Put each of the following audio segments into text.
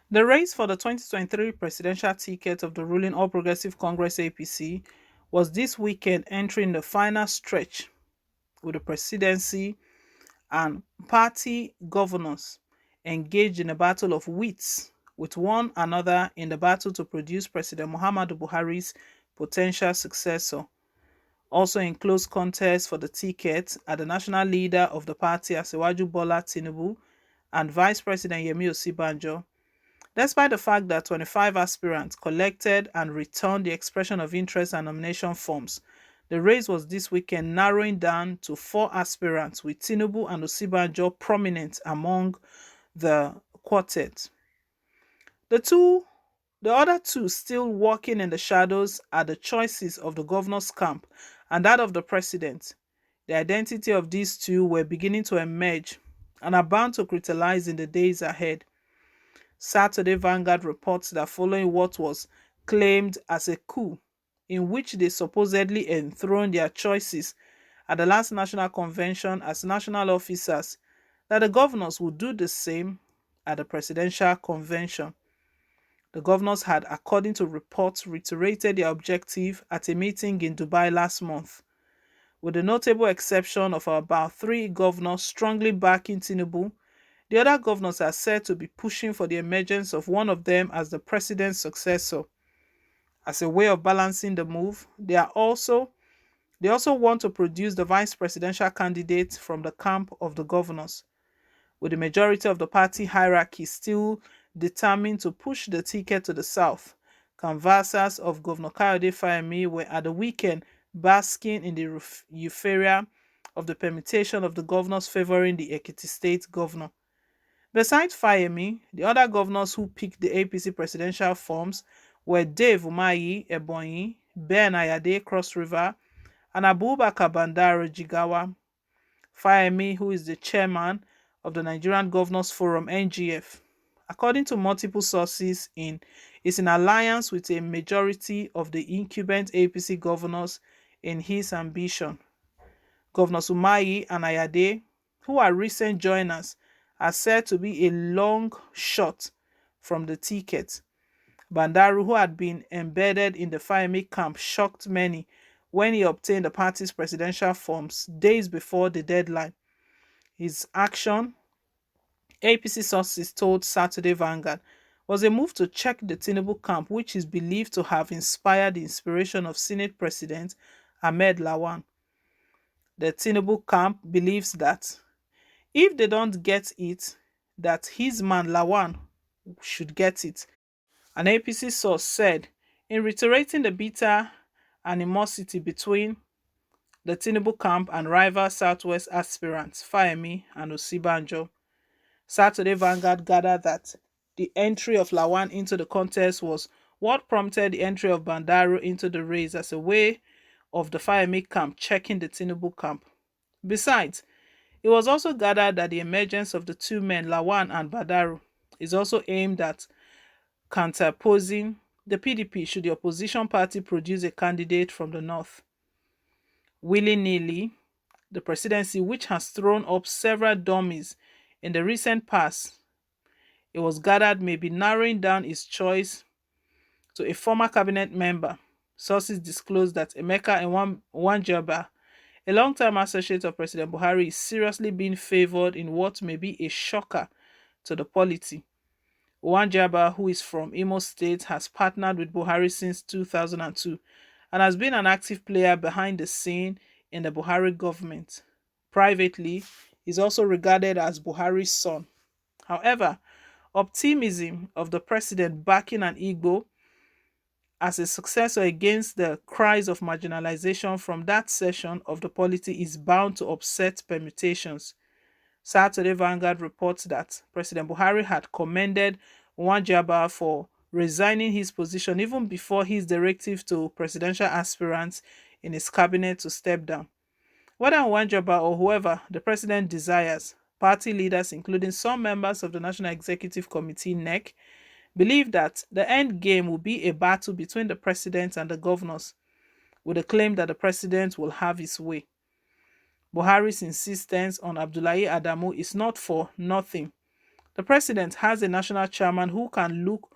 The race for the 2023 presidential ticket of the ruling All Progressive Congress APC was this weekend entering the final stretch with the presidency and party governors engaged in a battle of wits with one another in the battle to produce President Muhammadu Buhari's potential successor. Also in close contest for the ticket are the national leader of the party, Asiwaju Bola Tinubu, and Vice President Yemi Osibanjo. Despite the fact that 25 aspirants collected and returned the expression of interest and nomination forms, the race was this weekend narrowing down to four aspirants, with Tinubu and Osibanjo prominent among the quartet. The two the other two still walking in the shadows are the choices of the governor's camp and that of the president. The identity of these two were beginning to emerge and are bound to crystallize in the days ahead. Saturday Vanguard reports that following what was claimed as a coup, in which they supposedly enthroned their choices at the last national convention as national officers, that the governors would do the same at the presidential convention. The governors had, according to reports, reiterated their objective at a meeting in Dubai last month, with the notable exception of about three governors strongly backing Tinubu. The other governors are said to be pushing for the emergence of one of them as the president's successor. As a way of balancing the move, they also want to produce the vice presidential candidate from the camp of the governors, with the majority of the party hierarchy still determined to push the ticket to the south. Canvassers of Governor Kayode Fayemi were at the weekend basking in the euphoria of the permutation of the governors favoring the Ekiti state governor. Besides Fayemi, the other governors who picked the APC presidential forms were Dave Umahi, Ebonyi, Ben Ayade, Cross River, and Abubakar Bandaro, Jigawa. Fayemi, who is the chairman of the Nigerian Governors Forum (NGF), according to multiple sources, is in alliance with a majority of the incumbent APC governors in his ambition. Governors Umahi and Ayade, who are recent joiners, are said to be a long shot from the ticket. Bandaru, who had been embedded in the Fayemi camp, shocked many when he obtained the party's presidential forms days before the deadline. His action, APC sources told Saturday Vanguard, was a move to check the Tinubu camp, which is believed to have inspired the inspiration of Senate President Ahmed Lawan. The Tinubu camp believes that if they don't get it, that his man Lawan should get it. An APC source said, in reiterating the bitter animosity between the Tinubu camp and rival Southwest aspirants Fayemi and Osibanjo, Saturday Vanguard gathered that the entry of Lawan into the contest was what prompted the entry of Bandaro into the race as a way of the Fayemi camp checking the Tinubu camp. Besides, it was also gathered that the emergence of the two men, Lawan and Bandaro, is also aimed at counterposing the PDP should the opposition party produce a candidate from the north. Willy-nilly, the presidency, which has thrown up several dummies in the recent past, it was gathered may be narrowing down its choice to a former cabinet member. Sources disclosed that Emeka Nwanjaba, a long-time associate of President Buhari, is seriously being favored in what may be a shocker to the polity. Nwanjaba, who is from Imo State, has partnered with Buhari since 2002 and has been an active player behind the scene in the Buhari government. Privately, is also regarded as Buhari's son. However, optimism of the president backing an Igbo as a successor against the cries of marginalization from that section of the polity is bound to upset permutations. Saturday Vanguard reports that President Buhari had commended Nwanjaba for resigning his position even before his directive to presidential aspirants in his cabinet to step down. Whether Nwanjaba or whoever the president desires, party leaders, including some members of the National Executive Committee (NEC), believe that the end game will be a battle between the president and the governors, with the claim that the president will have his way. Buhari's insistence on Abdullahi Adamu is not for nothing. The president has a national chairman who can look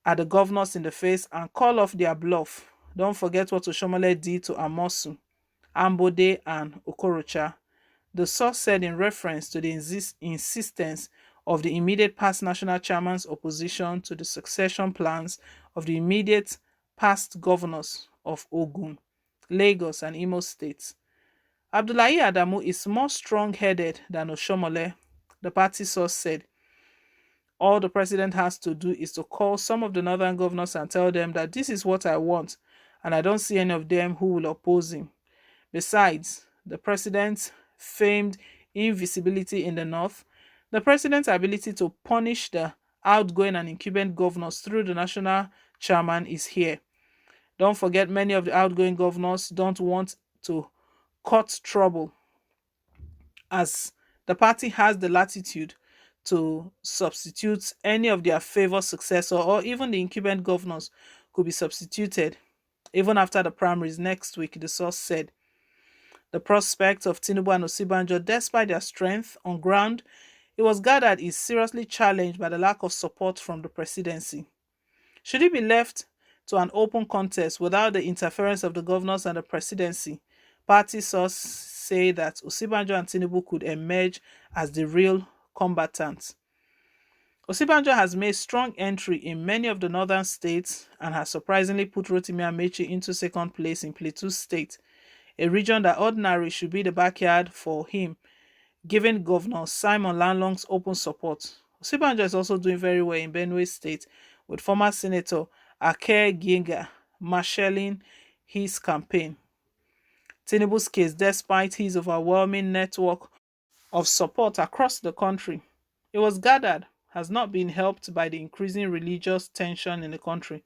at the governors in the face and call off their bluff. Don't forget what Oshomole did to Amosu, Ambode, and Okorocha. The source said in reference to the insistence of the immediate past national chairman's opposition to the succession plans of the immediate past governors of Ogun, Lagos, and Imo states. Abdullahi Adamu is more strong-headed than Oshomole, the party source said. All the president has to do is to call some of the northern governors and tell them that this is what I want, and I don't see any of them who will oppose him. Besides, the president's famed invisibility in the north, the president's ability to punish the outgoing and incumbent governors through the national chairman is here. Don't forget, many of the outgoing governors don't want to cut trouble, as the party has the latitude to substitute any of their favored successor, or even the incumbent governors could be substituted even after the primaries next week, the source said. The prospect of Tinubu and Osibanjo, despite their strength on ground, it was gathered is seriously challenged by the lack of support from the presidency. Should it be left to an open contest without the interference of the governors and the presidency, party sources say that Osibanjo and Tinubu could emerge as the real combatants. Osibanjo has made strong entry in many of the northern states and has surprisingly put Rotimi Amechi into second place in Plateau State, a region that ordinarily should be the backyard for him, given Governor Simon Lalong's open support. Osibanjo is also doing very well in Benue State, with former Senator Ake Ginga marshalling his campaign. Tinubu's case, despite his overwhelming network of support across the country, it was gathered, has not been helped by the increasing religious tension in the country.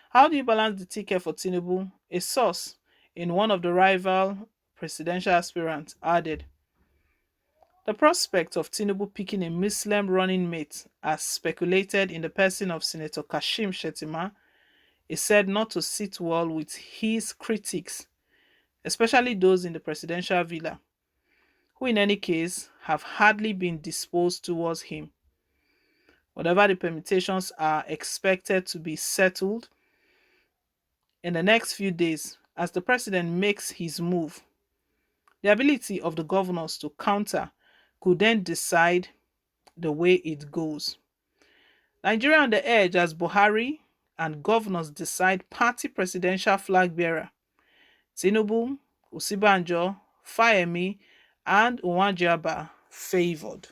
How do you balance the ticket for Tinubu? A source in one of the rival presidential aspirants added. The prospect of Tinubu picking a Muslim running mate, as speculated in the person of Senator Kashim Shettima, is said not to sit well with his critics, especially those in the presidential villa, who in any case have hardly been disposed towards him. Whatever the permutations are expected to be settled in the next few days as the president makes his move. The ability of the governors to counter could then decide the way it goes. Nigeria on the edge as Buhari and governors decide party presidential flag bearer. Tinubu, Osibanjo, Fayemi, and Uwanjaba favored.